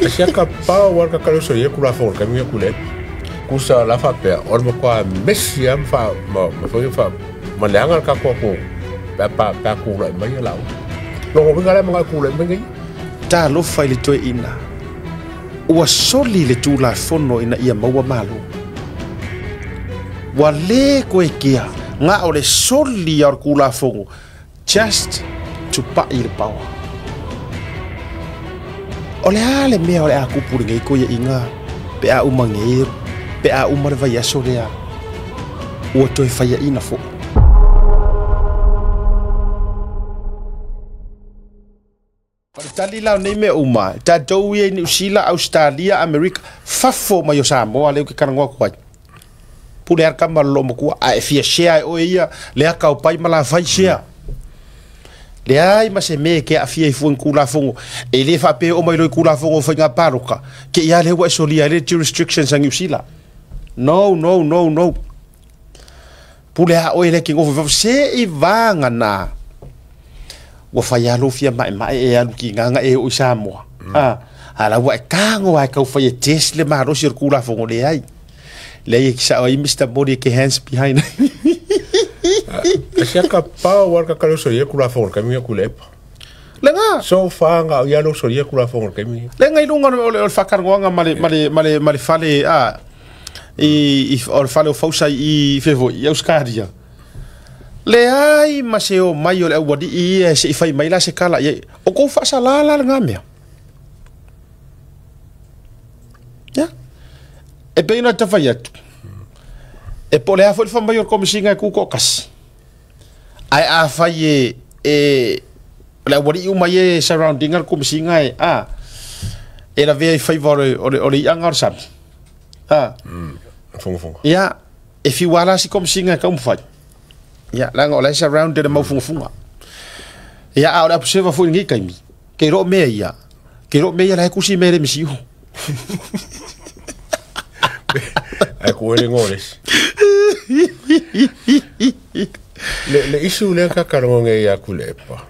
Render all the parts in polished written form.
Siaka pau warka kalau so ye kula fo kami kule. Kusa la fa pe or mo kwa messi am fa mo fa malangal ka ko pa kula mai la. Lo mo ngala mo kula mai. Ta lo fa le to ina. Ua soli le tu la fono ina ia maua malu. Wa le koe kia nga o le soli ar kula fongo just to pa i le paua. O le ale mea o le a kupuri ngai koe inga pe a umangeir pe a umare vai aso lea ua toe faya ina fo. Tali lau nei me uma ta dou ia New Zealand, Australia, America fafo mai o Samoa leo ke kanangua kuai. Pule ar kama lo mo kua a fia share o ia le aka o pai mala vai share. Le ai ma se me ke a fia i fu kula fongo e le fa pe o mai lo kula fongo fa nga paruka ke ia le wa solia le restrictions ang New Zealand. No. Pule a o ele ke ngo se i vanga na. Wa faya lo fia mai e alu ki nganga e o Samoa. Ala wa kango ai ka fa test le ma ro circula fongo le ai. Le sa ai Mr. Body ke hands behind. Siaka pau warka kalau so ye kula fongo kami kule. Lenga So fa nga ya lo so ye kula fongo kami. Lenga ilunga o fakar ngoanga male fale i o fale o fausa i fevo i Australia. Le ai maseo mai o le wadi i se fai mai la se kala ye o ko fa sala la nga me. Ya. E pe ina ta fai atu. E po le a foi fa mai o komisinga ku ko kas. Ai a fai e le wadi u mai surrounding al komisinga e e la ve fai vore o le angar sam. Fongo. Ya, e fi wala si komisinga ka fai. Ya, lang oleh surround de mau funga. Ya, a ora observa foi ngi kaimi. Ke ro me ya. Ke ro me ya la kusi me le misiu. Ai ko ele ngores. Le isu le ka karonge ya kulepa.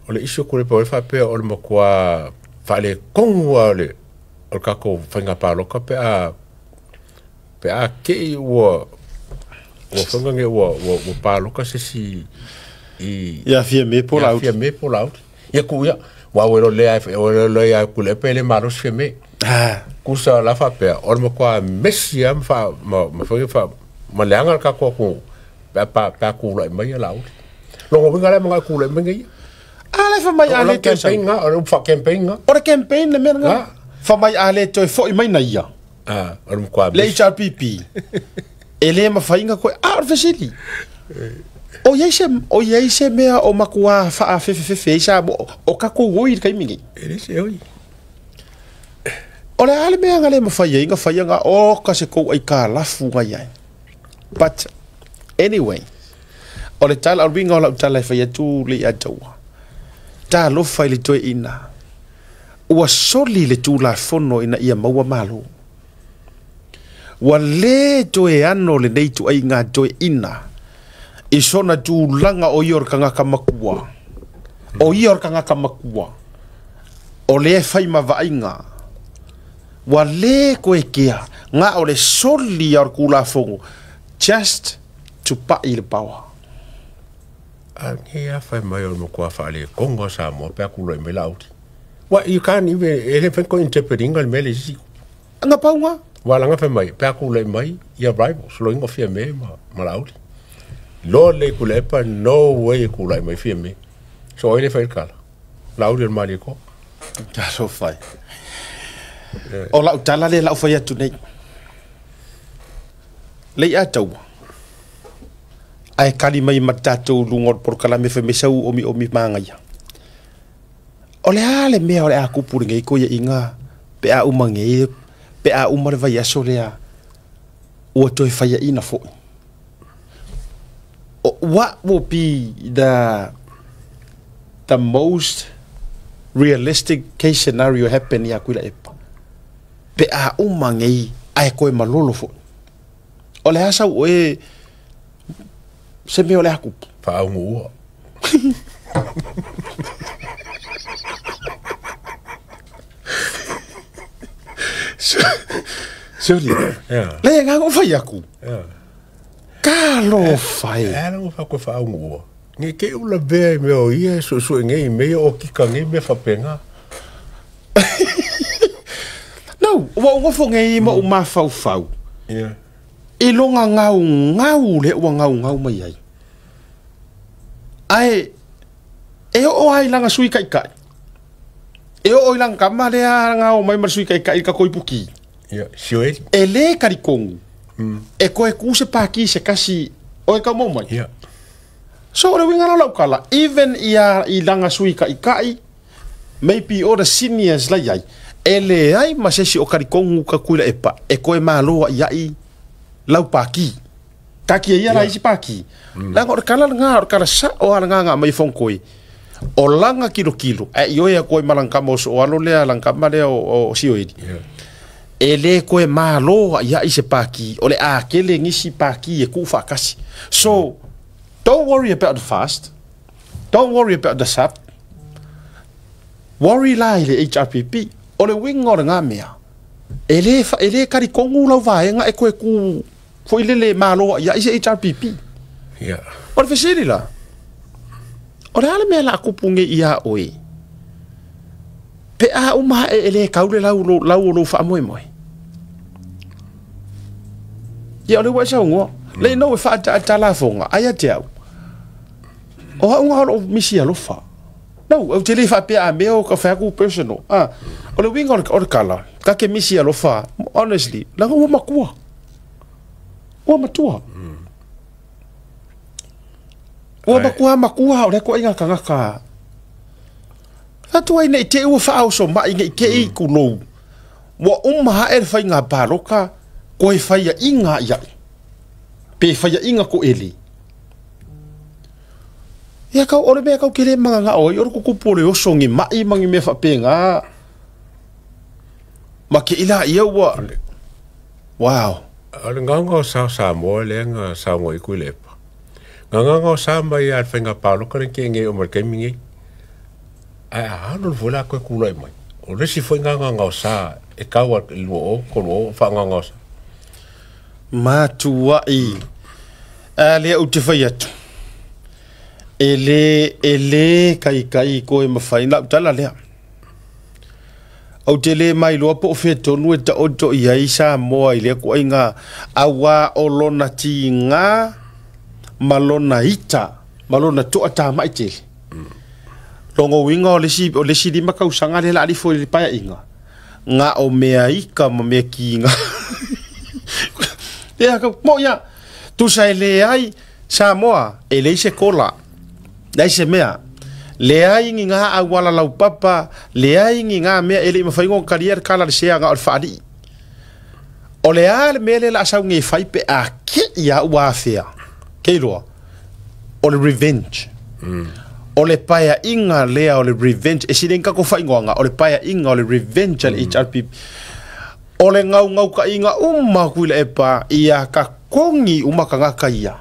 O le isu kulepa o fa pe o mo kwa fale kongwa le o ka ko fanga pa lo ka pe a ke wo fanga nge wo pa lo ka se si i ya fie me por out. Ya ku ya wa wo le ya kulepa le maros fie me. Kusa la fa pe o mo kwa messi am fa ma fa ma leanga ka ko pa ku la mai la lo mo ngala mo ku la mai ala fa mai ale campaign nga o fa campaign nga o campaign le men nga fa mai ale to fo mai na ia o mo kwa le HRPP ele ma fa inga ko fesili o ye se me o makua fa fe sa o ka ko woi kai mingi ele se oi o le ale me nga le ma fa inga o ka se ko ai ka la fu nga ia but anyway o le tala ringa o la tala fa ia tu le atawa ta lo fa le to ina ua soli le tu la fono ina ia maua malu wa le to ano le nei tu ai nga to ina i sona tu langa o yor kanga kamakua o le fai ma vainga wa le ko kia nga o le soli ar kula fongo just to pa il power. Angia fa mai o mo kwa fa le kongo sa mo pe ku lo me lauti. What you can't even elephant ko interpreting al mele si. Nga pa nga. Wala nga fa mai pe ku le mai ya rival so ngo fie me ma lauti. Lo le ku le pa no way ku le mai fie me. So ele fa il kala. Lauti ma le ko. Ja so fai. O la utala le la fa ya tu nei. Le ya tau. Ai kali mai matatou lungor por kala me fe mesau omi manga ya. Ole ale me ole aku pur ngai ko ya inga pe a umange pe a umar vai aso lea o to fa ya ina fo. What will be the most realistic case scenario happen ya kuila epa pe a umange ai ko malolo fo. Ole asa o se me ole aku pa ungu Soli. Le nga ngo fai aku. Kalo fai. Era ngo fa ko fa ngo. Ni ke ula be me o ia so ngai me o ki ka ngai me fa penga. No, wa fo ngai mo ma fau. Yeah. E longa ngau le wa ngau mai ai. Ai e o ai langa sui kai. E o ilang kama le ngau mai mar sui kai ka koi puki. Yeah, sure. E le karikongu. E koe kuse paki se kasi o e ka mo mai. Yeah. So le winga la kala even ia I langa sui kai maybe o the seniors la yai. Ele ai masesi o karikongu ka kuila epa e koe malo ia lau paki kaki ia la isi paki la ngor kala nga or kala sa o nga mai fong koi o langa kilo e yo ya koe malangka mo so alo le langka male o sioidi ele koe malo ia isi paki o le akele ngisi paki e ku fa kasi so don't worry about the fast, don't worry about the sap, worry la le HRPP o le winga o nga mea ele karikongu lau vaenga e koe ku foi lele malo ia ise HRPP. Yeah. O fesiri la. O le me la kupunge ia oi. Pe a uma ele kaule lau fa moi. Ia le wa ngo. Le no fa ta la fonga aya teu. O nga o misi alo fa. No, o te le fa pe a me o ka fa ku personal. O le winga o kala. Ka ke misi alo fa. Honestly, la ngo makua. Ua matua. Ua makua o le ko inga kangaka. Atua ina I te ua whaau so ma inga I ke I kulou. Wa umaha e whai ngā baroka ko e whaia inga iai. Pe whaia inga ko eli. Ia kau ore mea kau kere mga ngā oi, ore kukupo le osongi mai mangi me whapenga. Ma ke ila ia ua. Wow. Ale nganga sa mo le nga sa mo I kulepa. Nganga sa mai al fenga palo kan ke nge o mar ke mingi. Ai no vola ko kulai mai. O le si foi nganga sa e kawa lo ko fa nganga sa. Matua I. Ale o te fai atu. Ele kai ko e mawhaina tala lea. Au te le mai loa po fe tonu e ta oto I ai sa moa I le ko inga awa o lona ti nga malona ita malona to ata mai te. Longo winga o le si di makau sanga le la li fo le pa inga. Nga o mea ika ma mea ki nga. Ya ka mo ya tu sai le ai sa moa e le se kola. Dai se mea le ai nga awala lau papa le ai nga me ele ma faingo karier kala se nga al fadi o le al mele la sa ngi fai pe a ke ya wa fea ke lo o le revenge o le paia inga le o le revenge e silenka ko faingo nga o le paia inga o le revenge al HRP o le ngau ka inga kuile e pa ia ka kongi ka ngaka ia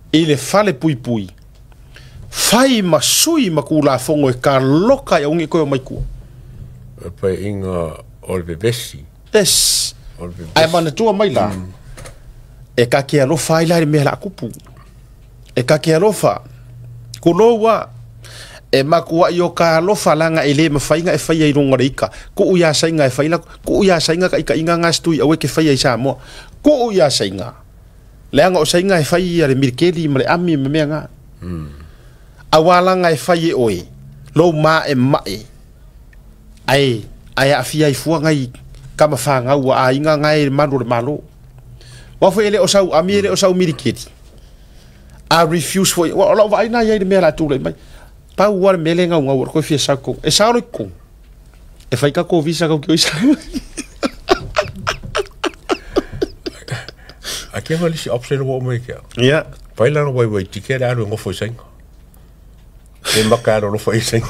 ile fale pui fai masui makula fongo e ka loka ya ungi koe mai kua. Pa inga olbebesi. Yes. Ai mana tua mai la. E ka kia lofa ai lai mea la kupu. E ka kia lofa. Kulowa. E makua I o ka lofa langa ele mawhainga e whaia I ronga reika. Ko uia sainga e whaila. Ko uia sainga ka ika inga ngastui awe ke whaia I sa moa. Ko uia sainga. Leanga o sainga e whaia le mirkeli ma le ami me mea ngā. Awalanga e whai e oi. Lo ma e mai. Ai a fia I fua ngai kama whanga ua a inga ngai manu le malo. Wafo ele o sau ami ele o sau miriketi. A refuse for wa lo vai na ia de mera tu le mai. Pa ua mele nga ngau ko fia sako. E sa ko. E fai ka ko visa ko ki isa. Aqui vai se opção o mai que. Ja. Vai lá no vai ticket a no foi sem. E macaro no foi sem.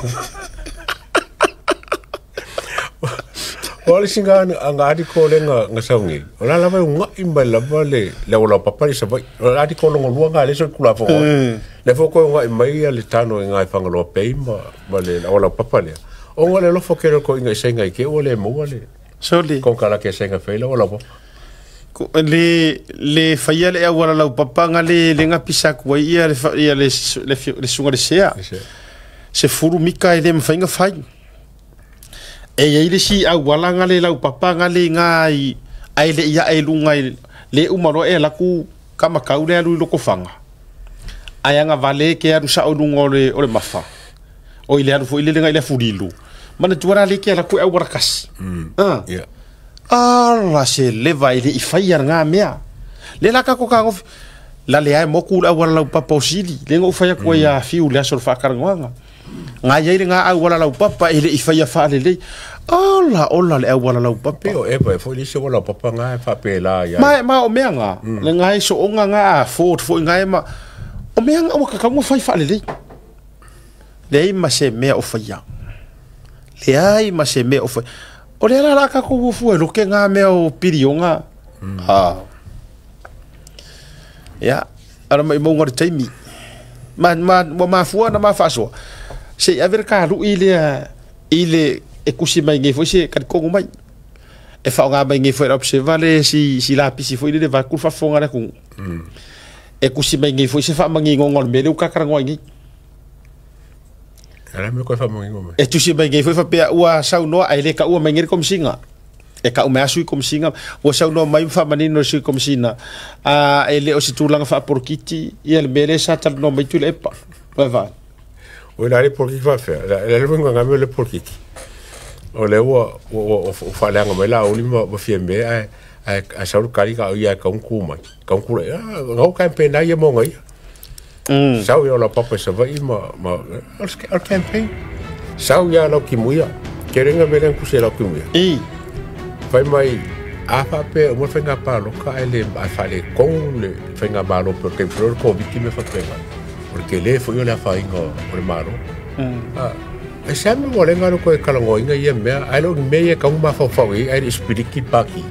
Olha singa angadi ko le nga saungi. Ola la vai unga imba la vale la ola papa isa vai. Ola di ko longo luanga le so kula fo. Le fo ko nga mai le tano nga fanga lo pe ma vale la ola papa le. O ngale lo fo ke ko inga senga ke o le mo vale. so le Kong kala ke senga fela o lapo. le faia le awara lau papanga le nga pisaku wa ia le sunga le sea se furu mika ele mfainga fai e ia ile si awala nga le lau papanga le ngai ai le ia e lunga le umaro e la ku kama kaule alu loko fanga aya nga vale ke aru sa olunga ole mafa o ile aru fo ile nga ile furilu mana tuara le ke la ku awara kas Yeah. ala se leva ile i faia nga mea le la ka ko ka ngof la le ai moku la wala papa osili le ngo faia ko ya fiu le so fa karanga nga ye nga ai wala la papa ile i faia fa le ala ola le wala la papa Peo e pa fo le se wala papa nga fa pela ya. ma o mea nga le nga so nga fo nga ma o mea nga o ka ngo fa le ma se mea o faia le ai ma se mea o faia o le la ka ko fu lo ke nga me o pirionga ya ara mai mo ngor taimi ma fu na ma faso se aver ka ru ile e kusi mai nge fo se ka ko mai e fa nga mai nge fo observa le si la pisi fo ile va ku fa fonga na ku e kusi mai nge fo se fa mangi ngol me le ka ka ngoi Ala me ko fa mo ngome. E tu si mai nge fo fa pe ua sau no ai le ka ua mai nge kom singa e ka uma sui kom singa o sau no mai fa manino sui kom sina e le o si tulanga fa porkiti e le mele sa tal no mai tu le pa va O la le por ki fa fer. La le vengo ngame le por ki. O le o fa le ngame la o limo mo fiembe a sau kali ka ia ka un kuma. Ka un kula. Ngau ka pena ia mo ngai. Sau ia la papa se vai ma al campaign. Sau ia la ki muia. Kerenga velen ku se la ki muia. Vai mai a fa pe mo fenga pa lo ka ele a fa le con le fenga ba lo porque flor ko vitime fa pega. Porque le foi la fa ingo por maro. E sempre mo lenga no ko e kalango inga ia me ai lo me ia ka uma fa fa ai espiriki pa ki.